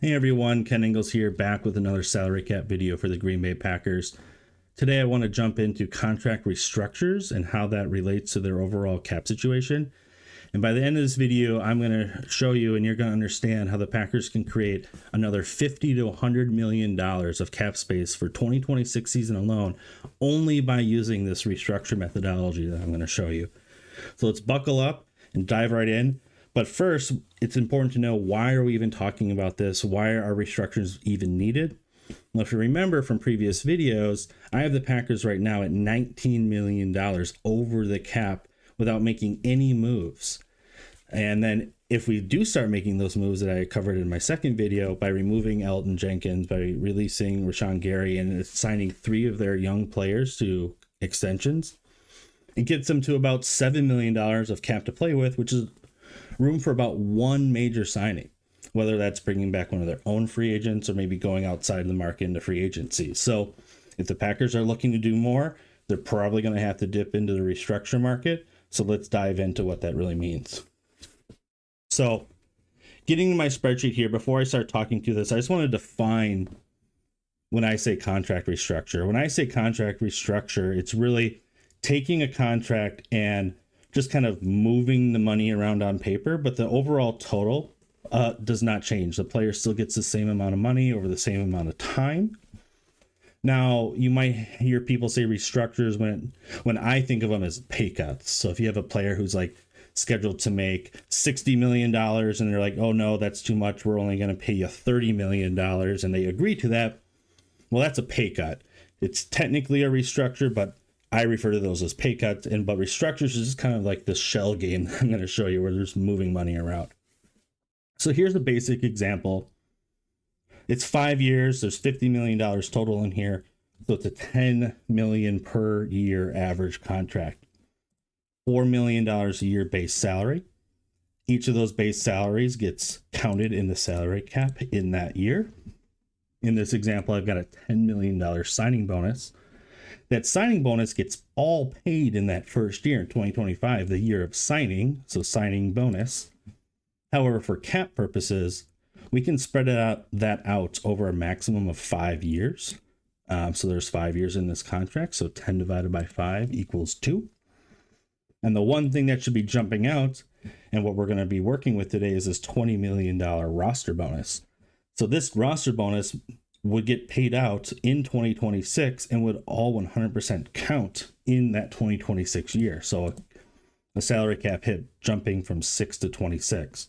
Hey everyone, Ken Ingalls here, back with another salary cap video for the Green Bay Packers. Today I want to jump into contract restructures and how that relates to their overall cap situation. And by the end of this video, I'm going to show you and you're going to understand how the Packers can create another $50 to $100 million of cap space for 2026 season alone, only by using this restructure methodology that I'm going to show you. So let's buckle up and dive right in. But first, it's important to know, why are we even talking about this? Why are restructures even needed? Well, if you remember from previous videos, I have the Packers right now at $19 million over the cap without making any moves. And then if we do start making those moves that I covered in my second video, by removing Elton Jenkins, by releasing Rashawn Gary and signing 3 of their young players to extensions, it gets them to about $7 million of cap to play with, which is room for about one major signing, whether that's bringing back one of their own free agents or maybe going outside of the market into free agency. So if the Packers are looking to do more, they're probably going to have to dip into the restructure market. So let's dive into what that really means. So getting to my spreadsheet here, before I start talking to this, I just want to define when I say contract restructure. When I say contract restructure, it's really taking a contract and just kind of moving the money around on paper, but the overall total does not change. The player still gets the same amount of money over the same amount of time. Now, you might hear people say restructures when I think of them as pay cuts. So if you have a player who's like scheduled to make $60 million and they're like, oh no, that's too much, we're only going to pay you $30 million, and they agree to that, well, that's a pay cut. It's technically a restructure, but I refer to those as pay cuts, but restructures is just kind of like this shell game I'm going to show you, where they're just moving money around. So here's a basic example. It's 5 years. There's $50 million total in here. So it's a $10 million per year average contract. $4 million a year base salary. Each of those base salaries gets counted in the salary cap in that year. In this example, I've got a $10 million signing bonus. That signing bonus gets all paid in that first year, in 2025, the year of signing, so signing bonus. However, for cap purposes, we can spread that out over a maximum of 5 years. So there's 5 years in this contract, so 10 divided by 5 equals 2. And the one thing that should be jumping out, and what we're going to be working with today, is this $20 million roster bonus. So this roster bonus would get paid out in 2026 and would all 100% count in that 2026 year. So a salary cap hit jumping from 6 to 26.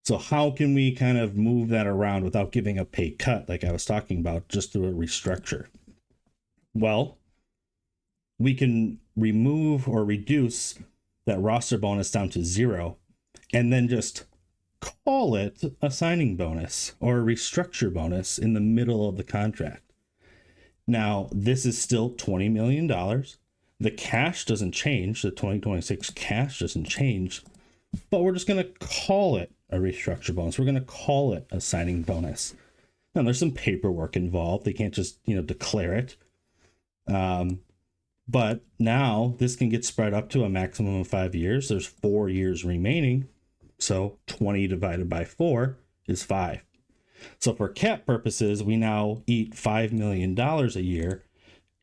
So how can we kind of move that around without giving a pay cut, like I was talking about, just through a restructure? Well, we can remove or reduce that roster bonus down to 0 and then just call it a signing bonus or a restructure bonus in the middle of the contract. Now, this is still $20 million. The cash doesn't change. The 2026 cash doesn't change, but we're just going to call it a restructure bonus. We're going to call it a signing bonus. Now, there's some paperwork involved. They can't just, declare it. But now this can get spread up to a maximum of 5 years. There's 4 years remaining. So 20 divided by 4 is 5. So for cap purposes, we now eat $5 million a year,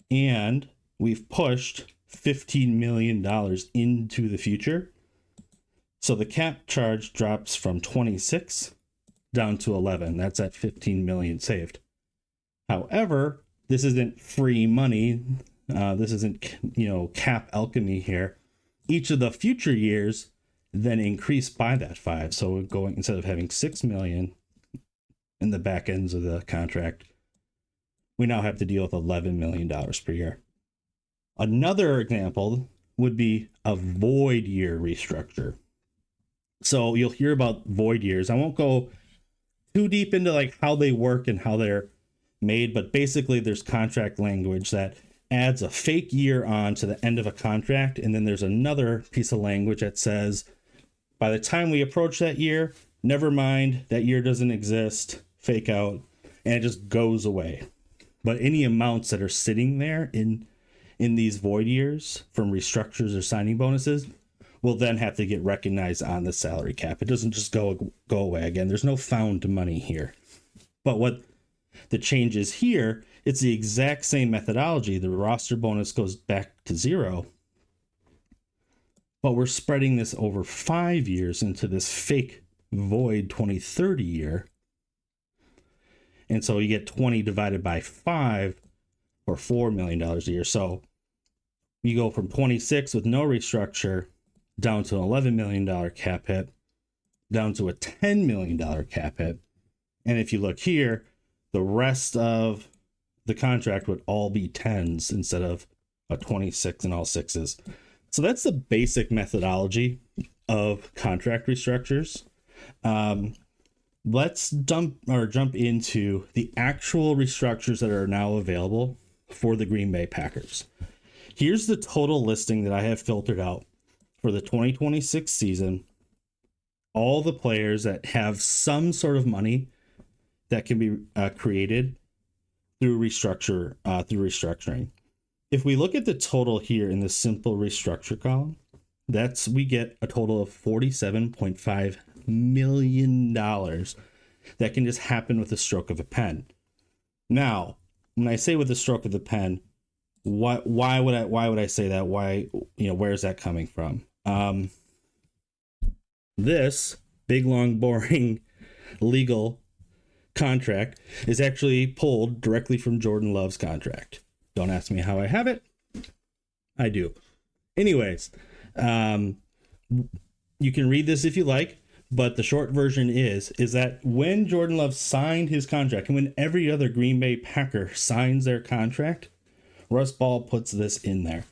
and we've pushed $15 million into the future. So the cap charge drops from 26 down to 11. That's at 15 million saved. However, this isn't free money. This isn't, cap alchemy here. Each of the future years then increase by that 5. So we're going, instead of having 6 million in the back ends of the contract, we now have to deal with $11 million per year. Another example would be a void year restructure. So you'll hear about void years. I won't go too deep into like how they work and how they're made, but basically there's contract language that adds a fake year on to the end of a contract. And then there's another piece of language that says, by the time we approach that year, never mind, that year doesn't exist, fake out, and it just goes away. But any amounts that are sitting there in these void years from restructures or signing bonuses will then have to get recognized on the salary cap. It doesn't just go away again. There's no found money here. But what the change is here, it's the exact same methodology. The roster bonus goes back to 0, but we're spreading this over 5 years into this fake void 2030 year. And so you get 20 divided by 5 or $4 million a year. So you go from 26 with no restructure down to an $11 million cap hit, down to a $10 million cap hit. And if you look here, the rest of the contract would all be 10s instead of a 26 and all 6s. So that's the basic methodology of contract restructures. Let's jump into the actual restructures that are now available for the Green Bay Packers. Here's the total listing that I have filtered out for the 2026 season. All the players that have some sort of money that can be created through restructuring. If we look at the total here in the simple restructure column, we get a total of $47.5 million that can just happen with the stroke of a pen. Now, when I say with the stroke of the pen, why would I say that? Why, where is that coming from? This big, long, boring legal contract is actually pulled directly from Jordan Love's contract. Don't ask me how I have it. I do. Anyways, you can read this if you like, but the short version is that when Jordan Love signed his contract and when every other Green Bay Packer signs their contract, Russ Ball puts this in there.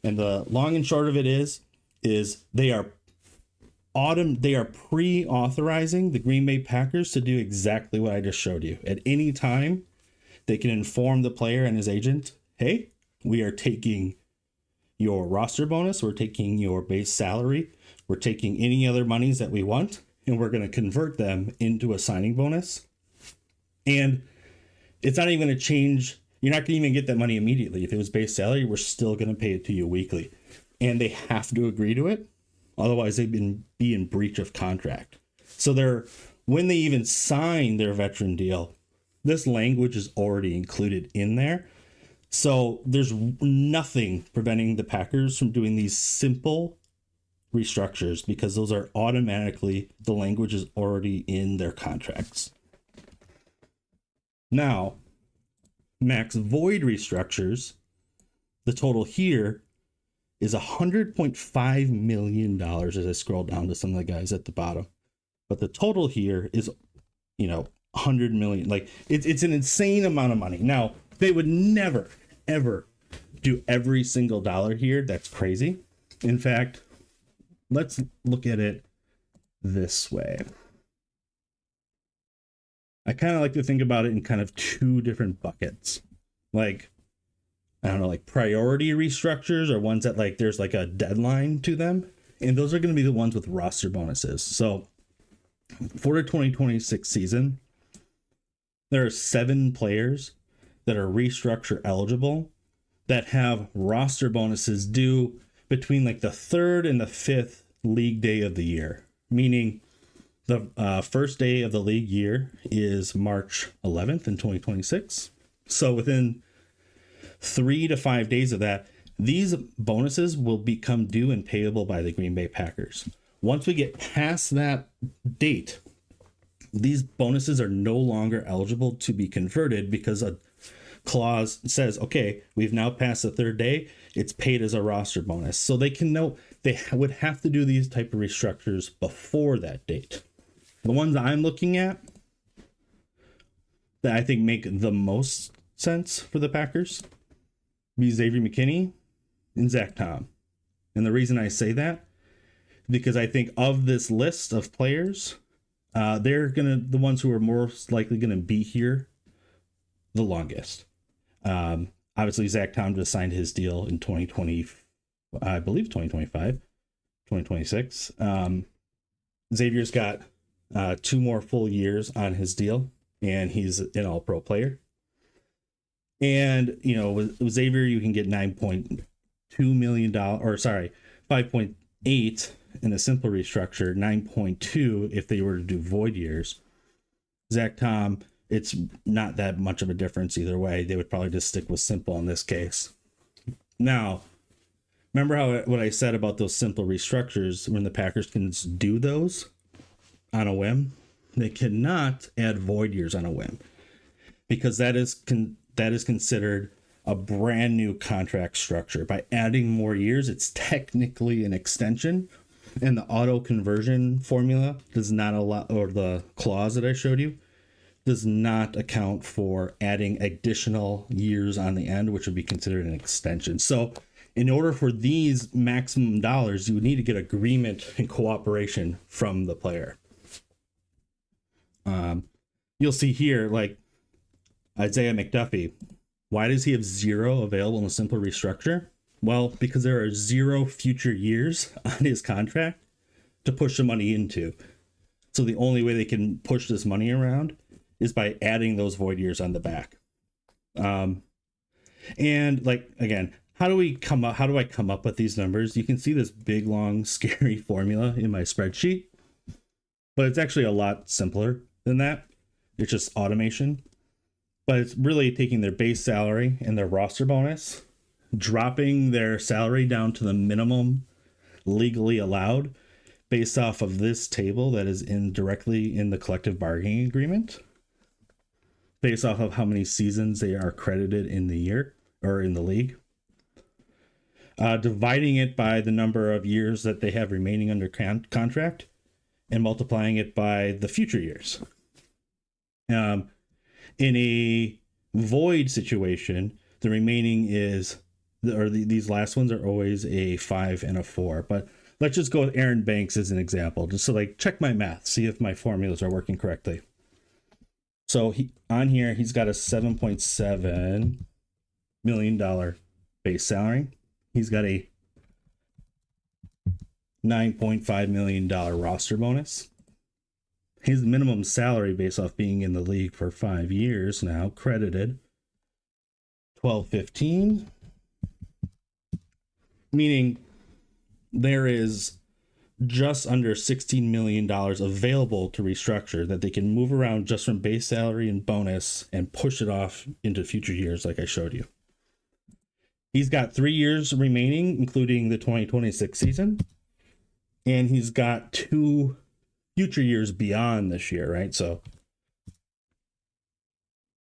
And the long and short of it is they are pre-authorizing the Green Bay Packers to do exactly what I just showed you. At any time, they can inform the player and his agent, hey, we are taking your roster bonus, we're taking your base salary, we're taking any other monies that we want, and we're going to convert them into a signing bonus. And it's not even going to change. You're not going to even get that money immediately. If it was base salary, we're still going to pay it to you weekly. And they have to agree to it. Otherwise, they'd be in breach of contract. So when they even sign their veteran deal, this language is already included in there. So there's nothing preventing the Packers from doing these simple restructures because those are automatically, the language is already in their contracts. Now, max void restructures, the total here is $100.5 million as I scroll down to some of the guys at the bottom. But the total here is, 100 million. Like it's an insane amount of money. Now, they would never, ever do every single dollar here. That's crazy. In fact, let's look at it this way. I kind of like to think about it in kind of two different buckets. Like, I don't know, like priority restructures or ones that like there's like a deadline to them. And those are going to be the ones with roster bonuses. So for the 2026 season, there are 7 players that are restructure eligible that have roster bonuses due between like the 3rd and the 5th league day of the year. Meaning the first day of the league year is March 11th in 2026. So within 3 to 5 days of that, these bonuses will become due and payable by the Green Bay Packers. Once we get past that date, these bonuses are no longer eligible to be converted because a clause says, okay, we've now passed the 3rd day, it's paid as a roster bonus. So they would have to do these type of restructures before that date. The ones I'm looking at that I think make the most sense for the Packers be Xavier McKinney and Zach Tom. And the reason I say that, because I think of this list of players, they're the ones who are most likely gonna be here the longest. Obviously Zach Tom just signed his deal in 2020, I believe 2025, 2026. Xavier's got 2 more full years on his deal, and he's an all-pro player. And, with Xavier, you can get $9.2 million, 5.8 in a simple restructure, 9.2 if they were to do void years. Zach Tom, it's not that much of a difference either way. They would probably just stick with simple in this case. Now, remember what I said about those simple restructures when the Packers can do those on a whim? They cannot add void years on a whim because that is considered a brand new contract structure. By adding more years, it's technically an extension, and the auto conversion formula does not allow, or the clause that I showed you does not account for adding additional years on the end, which would be considered an extension. So in order for these maximum dollars, you would need to get agreement and cooperation from the player. You'll see here, like Isaiah McDuffie, why does he have 0 available in a simple restructure? Well, because there are 0 future years on his contract to push the money into. So the only way they can push this money around is by adding those void years on the back. And like, again, how do I come up with these numbers? You can see this big, long, scary formula in my spreadsheet, but it's actually a lot simpler than that. It's just automation, but it's really taking their base salary and their roster bonus, dropping their salary down to the minimum legally allowed based off of this table that is directly in the collective bargaining agreement, based off of how many seasons they are credited in the year or in the league, dividing it by the number of years that they have remaining under contract, and multiplying it by the future years. In a void situation, the remaining is, these last ones are always a 5 and a 4. But let's just go with Aaron Banks as an example, just so like check my math, see if my formulas are working correctly. So on here, he's got a $7.7 million base salary. He's got a $9.5 million roster bonus. His minimum salary, based off being in the league for 5 years now, credited $12.15, meaning there is just under $16 million available to restructure that they can move around just from base salary and bonus and push it off into future years like I showed you. He's got 3 years remaining, including the 2026 season, and he's got 2 future years beyond this year, right? So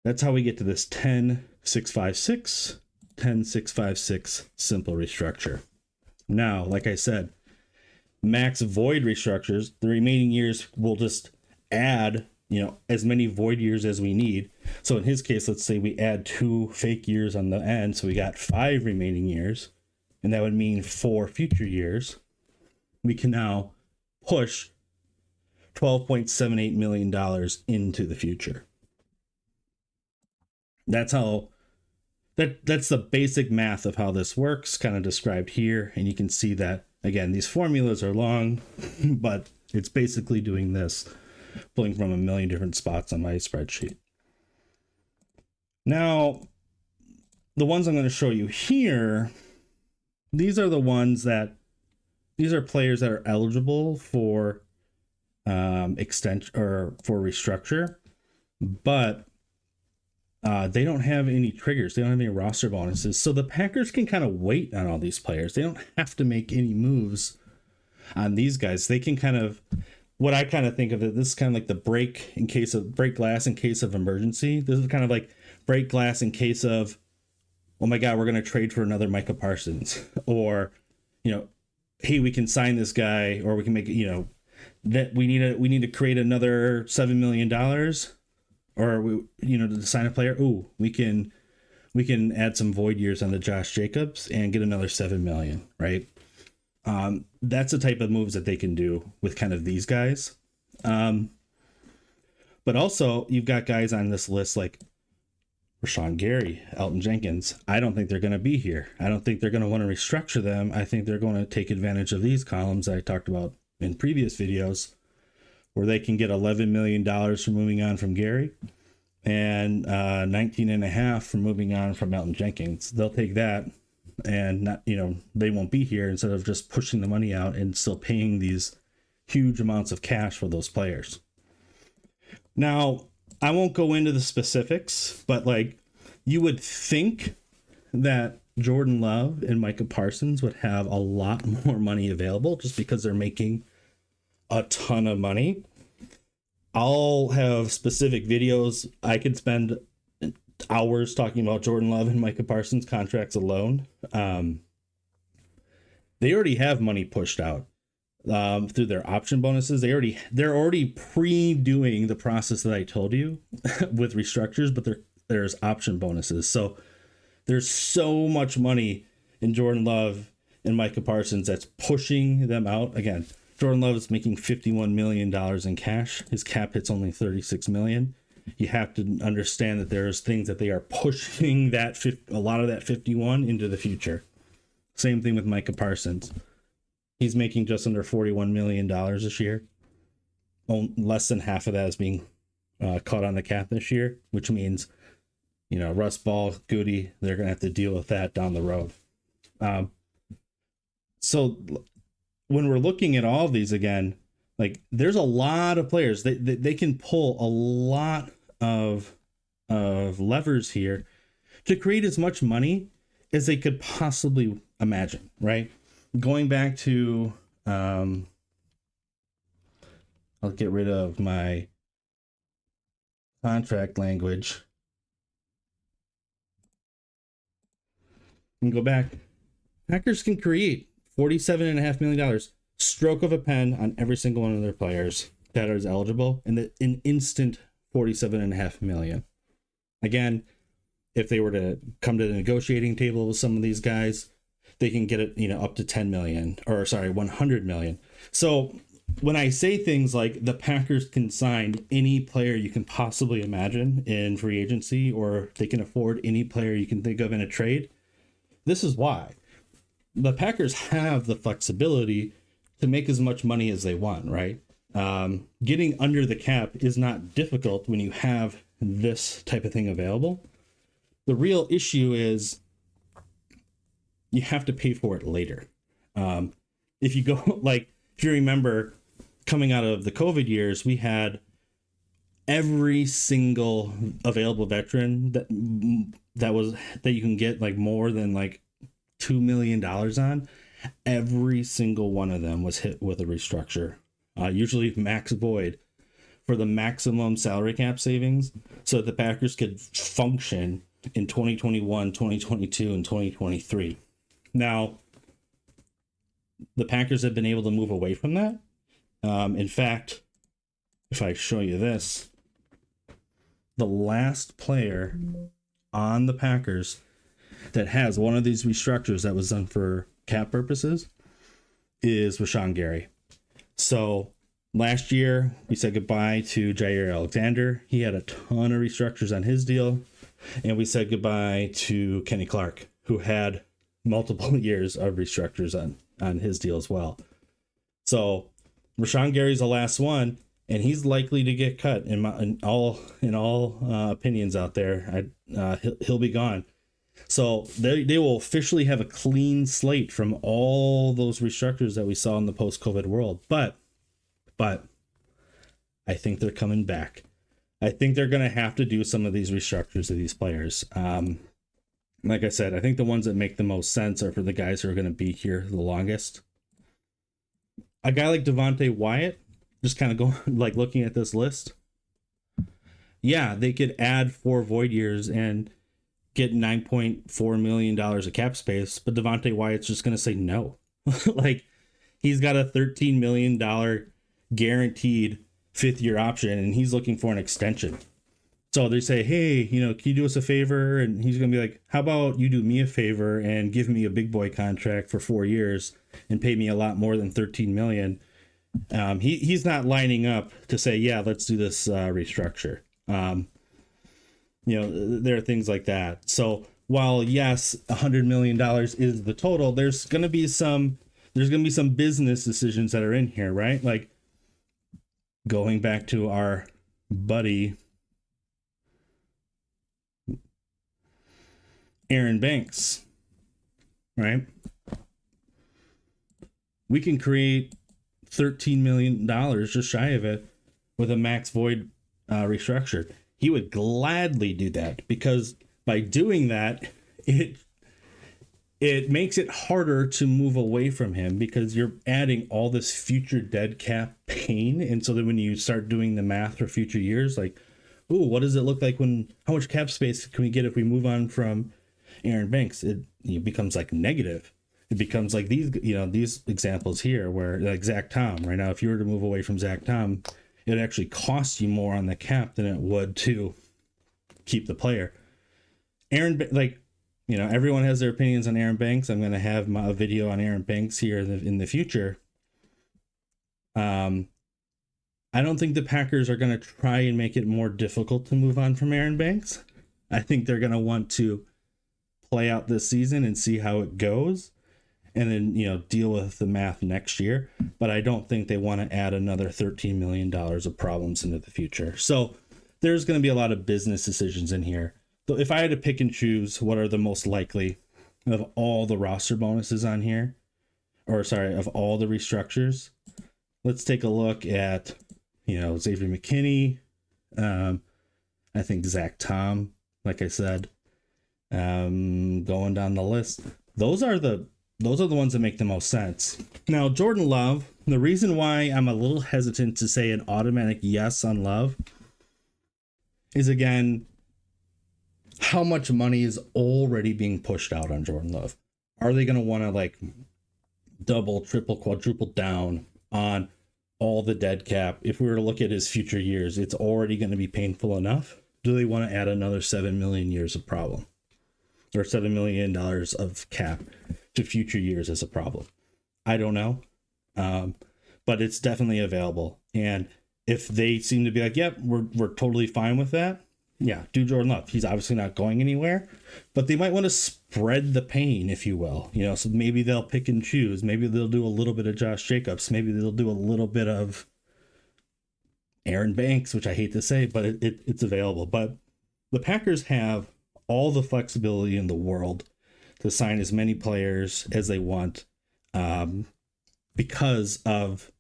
that's how we get to this 10-656 simple restructure. Now, like I said, max void restructures, the remaining years will just add, as many void years as we need. So in his case, let's say we add 2 fake years on the end. So we got 5 remaining years, and that would mean 4 future years. We can now push $12.78 million into the future. That's the basic math of how this works, kind of described here. And you can see that, again, these formulas are long, but it's basically doing this, pulling from a million different spots on my spreadsheet. Now, the ones I'm going to show you here, these are players that are eligible for extension or for restructure, but they don't have any triggers. They don't have any roster bonuses. So the Packers can kind of wait on all these players. They don't have to make any moves on these guys. They can kind of, what I kind of think of it, this is kind of like the break glass in case of emergency. This is kind of like break glass in case of, oh my God, we're going to trade for another Micah Parsons, or, hey, we can sign this guy, or we can make, that we need to create another $7 million, or to sign a player. Ooh, we can add some void years on the Josh Jacobs and get another $7 million, right? That's the type of moves that they can do with kind of these guys. But also you've got guys on this list like Rashawn Gary, Elton Jenkins. I don't think they're going to be here. I don't think they're going to want to restructure them. I think they're going to take advantage of these columns I talked about in previous videos, where they can get $11 million for moving on from Gary and 19.5 for moving on from Elton Jenkins. They'll take that, and not, they won't be here, instead of just pushing the money out and still paying these huge amounts of cash for those players. Now, I won't go into the specifics, but like you would think that Jordan Love and Micah Parsons would have a lot more money available just because they're making a ton of money. I'll have specific videos. I could spend hours talking about Jordan Love and Micah Parsons contracts alone. They already have money pushed out through their option bonuses. They're already pre-doing the process that I told you with restructures, but there's option bonuses. So there's so much money in Jordan Love and Micah Parsons that's pushing them out. Again, Jordan Love is making $51 million in cash. His cap hit's only $36 million. You have to understand that there's things that they are pushing a lot of that 51 into the future. Same thing with Micah Parsons. He's making just under $41 million this year. Less than half of that is being caught on the cap this year, which means, Russ Ball, Goody, they're going to have to deal with that down the road. So when we're looking at all of these again, like there's a lot of players. They can pull a lot of levers here to create as much money as they could possibly imagine, right? Going back to, I'll get rid of my contract language and go back. Packers can create $47.5 million, stroke of a pen on every single one of their players that is eligible, and an instant $47.5 million. Again, if they were to come to the negotiating table with some of these guys, they can get it, up to 10 million, or sorry, 100 million. So when I say things like the Packers can sign any player you can possibly imagine in free agency, or they can afford any player you can think of in a trade, this is why. The Packers have the flexibility to make as much money as they want, right? Getting under the cap is not difficult when you have this type of thing available. The real issue is you have to pay for it later. If you go, if you remember coming out of the COVID years, we had every single available veteran that you can get more than $2 million on. Every single one of them was hit with a restructure, usually max void, for the maximum salary cap savings, so that the Packers could function in 2021, 2022, and 2023. Now, the Packers have been able to move away from that. In fact, if I show you this, the last player on the Packers that has one of these restructures that was done for cap purposes is Rashawn Gary. So last year, we said goodbye to Jair Alexander. He had a ton of restructures on his deal. And we said goodbye to Kenny Clark, who had multiple years of restructures on his deal as well. So Rashawn Gary's the last one, and he's likely to get cut in all opinions out there. He'll be gone. So they will officially have a clean slate from all those restructures that we saw in the post-COVID world. But I think they're coming back. I think they're going to have to do some of these restructures to these players. Like I said, I think the ones that make the most sense are for the guys who are going to be here the longest. A guy like Devontae Wyatt, just kind of going looking at this list. Yeah, they could add 4 void years and get $9.4 million of cap space, but Devontae Wyatt's just going to say no. He's got a $13 million guaranteed 5th-year option, and he's looking for an extension. So they say, hey, can you do us a favor? And he's going to be like, how about you do me a favor and give me a big boy contract for 4 years and pay me a lot more than $13 million. He's not lining up to say, yeah, let's do this restructure. There are things like that. So while, yes, $100 million is the total, there's going to be some business decisions that are in here, right? Going back to our buddy Aaron Banks, right? We can create $13 million, just shy of it, with a max void restructure. he would gladly do that, because by doing that, it makes it harder to move away from him, because you're adding all this future dead cap pain. And so then when you start doing the math for future years, like, ooh, what does it look like how much cap space can we get if we move on from Aaron Banks? It becomes like negative. It becomes like these examples here where like Zach Tom right now, if you were to move away from Zach Tom, it actually costs you more on the cap than it would to keep the player. Everyone has their opinions on Aaron Banks. I'm going to have a video on Aaron Banks here in the future. I don't think the Packers are going to try and make it more difficult to move on from Aaron Banks. I think they're going to want to play out this season and see how it goes, and then, deal with the math next year. But I don't think they want to add another $13 million of problems into the future. So there's going to be a lot of business decisions in here. So if I had to pick and choose what are the most likely of all the roster bonuses on here, of all the restructures, let's take a look at, Xavier McKinney. I think Zach Tom, like I said, going down the list. Those are the ones that make the most sense. Now, Jordan Love, the reason why I'm a little hesitant to say an automatic yes on Love is, again, how much money is already being pushed out on Jordan Love. Are they going to want to double, triple, quadruple down on all the dead cap? If we were to look at his future years, it's already going to be painful enough. Do they want to add another 7 million years of problem, or $7 million of cap to future years as a problem? I don't know. But it's definitely available. And if they seem to be like, yep, we're totally fine with that, yeah, do Jordan Love. He's obviously not going anywhere, but they might want to spread the pain, if you will. So maybe they'll pick and choose. Maybe they'll do a little bit of Josh Jacobs. Maybe they'll do a little bit of Aaron Banks, which I hate to say, but it's available. But the Packers have all the flexibility in the world to sign as many players as they want, because of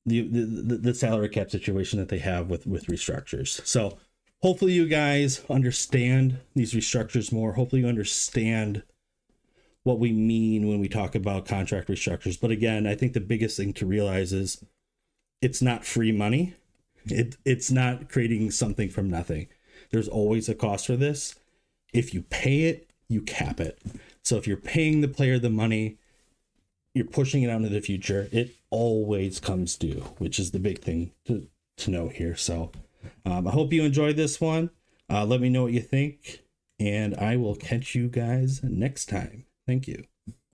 the salary cap situation that they have with restructures. So hopefully you guys understand these restructures more. Hopefully you understand what we mean when we talk about contract restructures. But again, I think the biggest thing to realize is it's not free money. It's not creating something from nothing. There's always a cost for this. If you pay it, you cap it. So if you're paying the player the money, you're pushing it out into the future, it always comes due, which is the big thing to know here. So I hope you enjoyed this one. Let me know what you think, and I will catch you guys next time. Thank you.